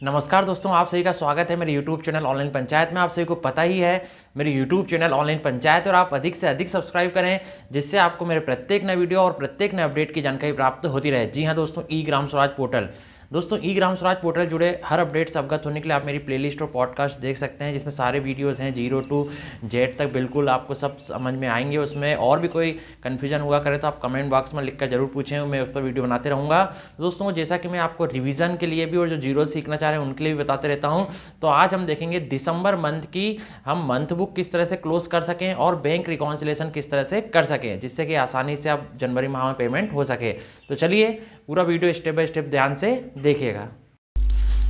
नमस्कार दोस्तों, आप सभी का स्वागत है मेरे YouTube चैनल ऑनलाइन पंचायत में। आप सभी को पता ही है मेरे YouTube चैनल ऑनलाइन पंचायत, और आप अधिक से अधिक सब्सक्राइब करें जिससे आपको मेरे प्रत्येक नए वीडियो और प्रत्येक नए अपडेट की जानकारी प्राप्त होती रहे। जी हाँ दोस्तों, ई Gram Swaraj portal e Gram Swaraj portal जुड़े हर अपडेट से अवगत होने के लिए आप मेरी प्लेलिस्ट और पॉडकास्ट देख सकते हैं, जिसमें सारे वीडियोस हैं 0 to Z तक, बिल्कुल आपको सब समझ में आएंगे। उसमें और भी कोई कन्फ्यूजन हुआ करे तो आप कमेंट बॉक्स में लिखकर जरूर पूछें, मैं उस पर वीडियो बनाते रहूँगा। दोस्तों, जैसा कि मैं आपको रिवीजन के लिए भी और जो जीरो सीखना चाह रहे हैं उनके लिए भी बताते रहता हूँ, तो आज हम देखेंगे दिसंबर मंथ की हम मंथ बुक किस तरह से क्लोज कर सकें और बैंक रिकॉन्सिलेशन किस तरह से कर सकें, जिससे कि आसानी से आप जनवरी माह में पेमेंट हो सके। तो चलिए पूरा वीडियो स्टेप बाय स्टेप ध्यान से देखिएगा।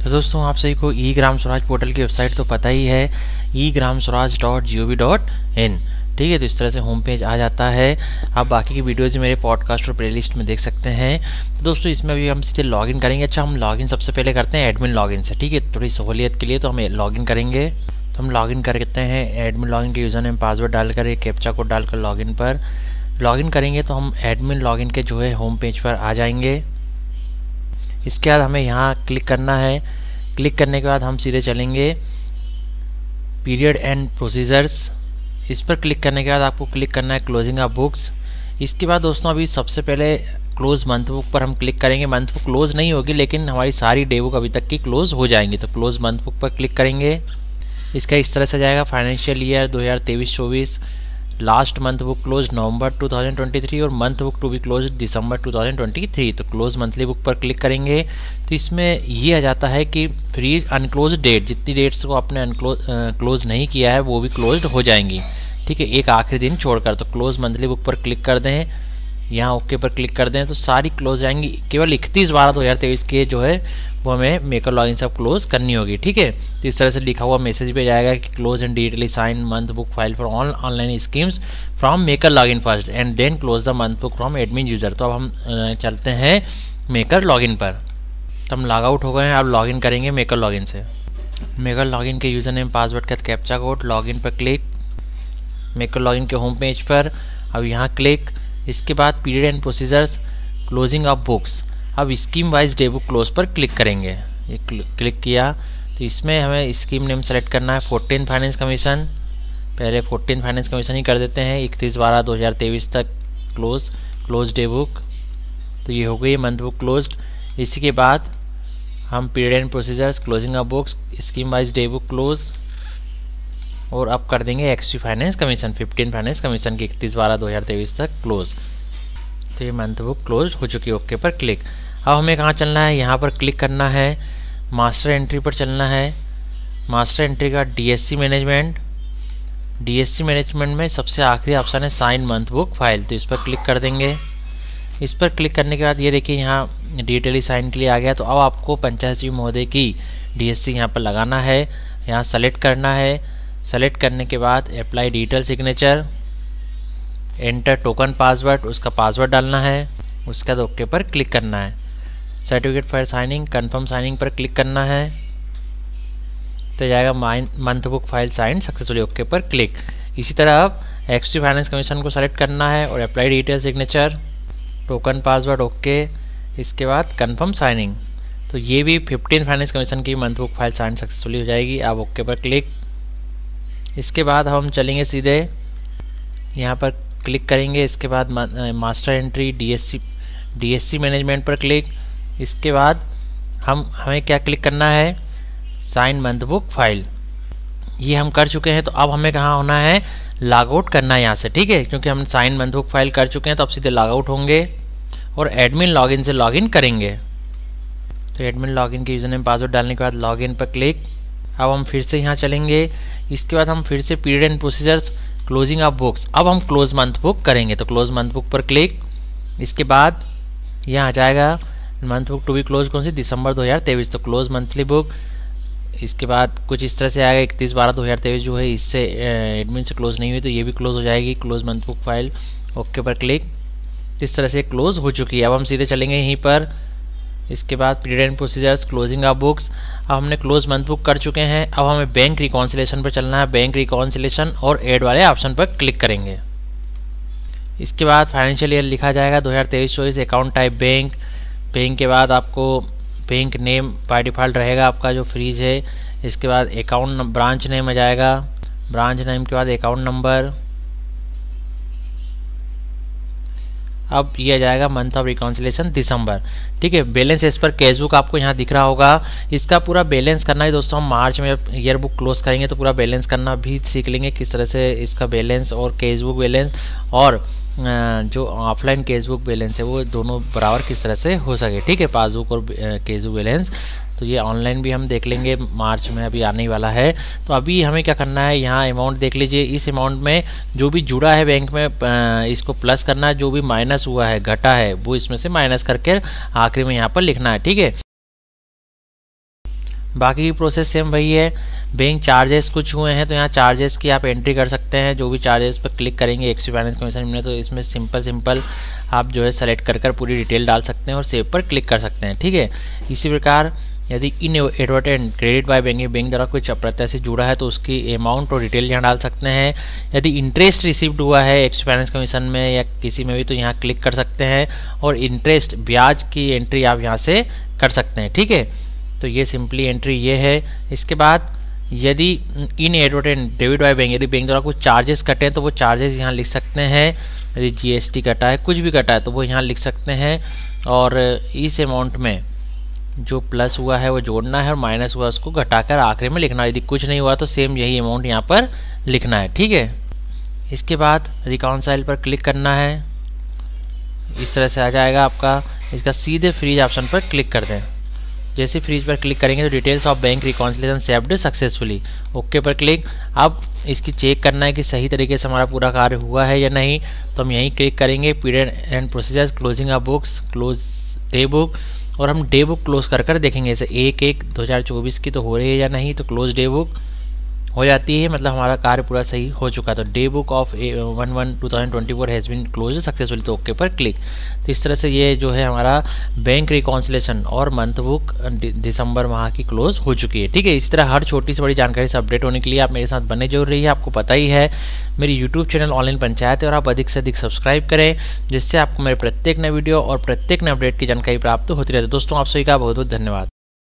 तो दोस्तों, आप सभी को ई ग्राम स्वराज पोर्टल की वेबसाइट तो पता ही है, eGramSwaraj.gov.in। ठीक है, तो इस तरह से होम पेज आ जाता है। आप बाकी की वीडियोज़ मेरे पॉडकास्ट और प्लेलिस्ट में देख सकते हैं। तो दोस्तों, इसमें भी हम सीधे लॉगिन करेंगे। अच्छा, हम लॉगिन सबसे पहले करते हैं एडमिन लॉगिन से। ठीक है, थोड़ी सहूलियत के लिए तो हम लॉगिन करेंगे। तो हम लॉगिन करते हैं एडमिन लॉगिन के यूज़र नेम पासवर्ड डालकर, एक कैप्चा कोड डालकर लॉगिन पर लॉगिन करेंगे। तो हम एडमिन लॉगिन के जो है होम पेज पर आ जाएंगे। इसके बाद हमें यहाँ क्लिक करना है। क्लिक करने के बाद हम सीधे चलेंगे पीरियड एंड प्रोसीजर्स। इस पर क्लिक करने के बाद आपको क्लिक करना है क्लोजिंग ऑफ बुक्स। इसके बाद दोस्तों, अभी सबसे पहले क्लोज मंथ बुक पर हम क्लिक करेंगे। मंथ बुक क्लोज नहीं होगी, लेकिन हमारी सारी डे बुक अभी तक की क्लोज हो जाएंगी। तो क्लोज मंथ बुक पर क्लिक करेंगे। इसका इस तरह से जाएगा financial year 2023-24, last month book close November 2023 और month book to be close December 2023। तो क्लोज मंथली बुक पर क्लिक करेंगे। तो इसमें ये आ जाता है कि फ्री अनक्लोज डेट, जितनी डेट्स को आपने क्लोज नहीं किया है वो भी क्लोज हो जाएंगी। ठीक है, एक आखिरी दिन छोड़कर। तो क्लोज मंथली बुक पर क्लिक कर दें, यहाँ ओके पर क्लिक कर दें तो सारी क्लोज जाएंगी। केवल 31/12/2023 के जो है वो हमें मेकर लॉगिन सब क्लोज करनी होगी। ठीक है, तो इस तरह से लिखा हुआ मैसेज पे जाएगा कि close and digitally sign month book file for all online schemes from maker login first and then close the month book from admin user. तो अब हम चलते हैं मेकर लॉगिन पर। तो हम लॉग आउट हो गए हैं, अब लॉगिन करेंगे मेकर लॉगिन से। मेकर लॉगिन के यूज़र नेम पासवर्ड का कैप्चा कोड, लॉगिन पर क्लिक, मेकर लॉगिन के होम पेज पर अब यहाँ क्लिक। इसके बाद period and procedures, closing of books. अब scheme wise day book close पर क्लिक करेंगे। ये क्लिक किया तो इसमें हमें स्कीम नेम सेलेक्ट करना है 14 फाइनेंस कमीशन। पहले 14 फाइनेंस कमीशन ही कर देते हैं। 31/12/2023 तक क्लोज डे बुक। तो ये हो गई मंथ बुक क्लोज्ड। इसी के बाद हम period and procedures, closing of books, scheme wise day book close, और अब कर देंगे XP finance commission 15 finance commission की 31/12/2023 तक क्लोज। तो ये मंथ बुक क्लोज हो चुकी है। ओके पर क्लिक। अब हमें कहाँ चलना है, यहाँ पर क्लिक करना है, मास्टर एंट्री पर चलना है। मास्टर एंट्री का डीएससी मैनेजमेंट। डीएससी मैनेजमेंट में सबसे आखिरी ऑप्शन है साइन मंथ बुक फाइल, तो इस पर क्लिक कर देंगे। इस पर क्लिक करने के बाद ये देखिए यहाँ डिटेली साइन के लिए आ गया। तो अब आपको पंचायत सचिव महोदय की डीएससी यहाँ पर लगाना है, यहाँ सेलेक्ट करना है। सेलेक्ट करने के बाद apply digital signature, enter token password, उसका पासवर्ड डालना है। उसके बाद ओके पर क्लिक करना है। Certificate for signing, confirm signing पर क्लिक करना है। तो जाएगा month book file sign successfully, okay पर क्लिक। इसी तरह अब एक्सपी फाइनेंस कमीशन को सेलेक्ट करना है और apply digital signature, token password, okay. इसके बाद कंफर्म साइनिंग। तो ये भी 15 फाइनेंस कमीशन की month book file sign successfully हो जाएगी। अब ओके पर क्लिक। इसके बाद हम चलेंगे सीधे यहाँ पर क्लिक करेंगे। इसके बाद मास्टर एंट्री डीएससी मैनेजमेंट पर क्लिक। इसके बाद हमें क्या क्लिक करना है, साइन मंथ बुक फाइल। ये हम कर चुके हैं। तो अब हमें कहाँ होना है, लॉग आउट करना है यहाँ से। ठीक है, क्योंकि हम साइन मंथ बुक फाइल कर चुके हैं तो अब सीधे लॉग आउट होंगे और एडमिन लॉगिन से लॉगिन करेंगे। तो एडमिन लॉगिन के यूज़र नेम पासवर्ड डालने के बाद लॉगिन पर क्लिक। अब हम फिर से यहाँ चलेंगे। इसके बाद हम फिर से period and procedures, closing of books. अब हम क्लोज मंथ बुक करेंगे। तो क्लोज मंथ बुक पर क्लिक। इसके बाद यहाँ आ जाएगा month book to be close कौन सी, दिसंबर 2023। तो क्लोज मंथली बुक। इसके बाद कुछ इस तरह से आएगा 31/12/2023 जो है, इससे एडमिन से क्लोज नहीं हुई तो ये भी क्लोज हो जाएगी, close month book file. Okay पर क्लिक। इस तरह से क्लोज हो चुकी है। अब हम सीधे चलेंगे यहीं पर। इसके बाद period and procedures, closing of books. अब हमने क्लोज मंथ बुक कर चुके हैं। अब हमें बैंक रिकॉन्सिलेशन पर चलना है। बैंक रिकॉन्सिलेशन और ऐड वाले ऑप्शन पर क्लिक करेंगे। इसके बाद फाइनेंशियल ईयर लिखा जाएगा 2023-24, अकाउंट टाइप बैंक। बैंक के बाद आपको बैंक नेम बाय डिफ़ॉल्ट रहेगा आपका जो फ्रीज है। इसके बाद अकाउंट ब्रांच नेम आ जाएगा, ब्रांच नेम के बाद अकाउंट नंबर। अब ये आ जाएगा मंथ ऑफ रिकॉन्सिलेशन दिसंबर। ठीक है, balance as per cash book आपको यहाँ दिख रहा होगा। इसका पूरा बैलेंस करना है दोस्तों, हम मार्च में ईयर बुक क्लोज करेंगे तो पूरा बैलेंस करना भी सीख लेंगे, किस तरह से इसका बैलेंस और कैश बुक बैलेंस और जो ऑफलाइन कैश बुक बैलेंस है वो दोनों बराबर किस तरह से हो सके। ठीक है, पासबुक और कैश बुक बैलेंस तो ये ऑनलाइन भी हम देख लेंगे, मार्च में अभी आने ही वाला है। तो अभी हमें क्या करना है, यहाँ अमाउंट देख लीजिए, इस अमाउंट में जो भी जुड़ा है बैंक में इसको प्लस करना है, जो भी माइनस हुआ है घटा है वो इसमें से माइनस करके आखिरी में यहाँ पर लिखना है। ठीक है, बाकी की प्रोसेस सेम वही है। बैंक चार्जेस कुछ हुए हैं तो यहाँ चार्जेस की आप एंट्री कर सकते हैं, जो भी चार्जेस पर क्लिक करेंगे एक्स फाइनेंस कमीशन में तो इसमें सिंपल आप जो है सेलेक्ट कर पूरी डिटेल डाल सकते हैं और सेव पर क्लिक कर सकते हैं। ठीक है, इसी प्रकार यदि इनएडवर्टेंट क्रेडिट बाय बैंक द्वारा कुछ अप्रत्यक्ष से जुड़ा है तो उसकी अमाउंट और डिटेल यहाँ डाल सकते हैं। यदि इंटरेस्ट रिसीव्ड हुआ है एक्स फाइनेंस कमीशन में या किसी में भी तो यहाँ क्लिक कर सकते हैं और इंटरेस्ट ब्याज की एंट्री आप यहाँ से कर सकते हैं। ठीक है, तो ये सिंपली एंट्री ये है। इसके बाद यदि इनएडवर्टेंट डेबिट बाय बैंक, यदि बैंक द्वारा कुछ चार्जेस कटे हैं तो वो चार्जेस यहाँ लिख सकते हैं। यदि जीएसटी कटा है, कुछ भी कटा है तो वो यहाँ लिख सकते हैं और इस अमाउंट में जो प्लस हुआ है वो जोड़ना है और माइनस हुआ उसको घटाकर आखिरी में लिखना है। यदि कुछ नहीं हुआ तो सेम यही अमाउंट यहाँ पर लिखना है। ठीक है, इसके बाद रिकॉन्साइल पर क्लिक करना है, इस तरह से आ जाएगा आपका। इसका सीधे फ्रीज ऑप्शन पर क्लिक कर दें। जैसे फ्रीज पर क्लिक करेंगे तो details of bank reconciliation saved successfully, okay पर क्लिक। अब इसकी चेक करना है कि सही तरीके से हमारा पूरा कार्य हुआ है या नहीं, तो हम यहीं क्लिक करेंगे period and procedures, closing of books, close day book, और हम डे बुक क्लोज कर देखेंगे जैसे 1/1/2024 की तो हो रही है या नहीं, तो क्लोज डे बुक हो जाती है, मतलब हमारा कार्य पूरा सही हो चुका है। तो day book of 1/1/2024 has been close successfully, तो ओके पर क्लिक। तो इस तरह से ये जो है हमारा बैंक रिकॉन्सिलेशन और मंथ बुक दिसंबर माह की क्लोज हो चुकी है। ठीक है, इस तरह हर छोटी से बड़ी जानकारी से अपडेट होने के लिए आप मेरे साथ बने जरूर रहिए। आपको पता ही है मेरी यूट्यूब चैनल ऑनलाइन पंचायत है और आप अधिक से अधिक सब्सक्राइब करें, जिससे आपको मेरे प्रत्येक नए वीडियो और प्रत्येक नए अपडेट की जानकारी प्राप्त होती रहती है। दोस्तों आप सभी का बहुत बहुत धन्यवाद।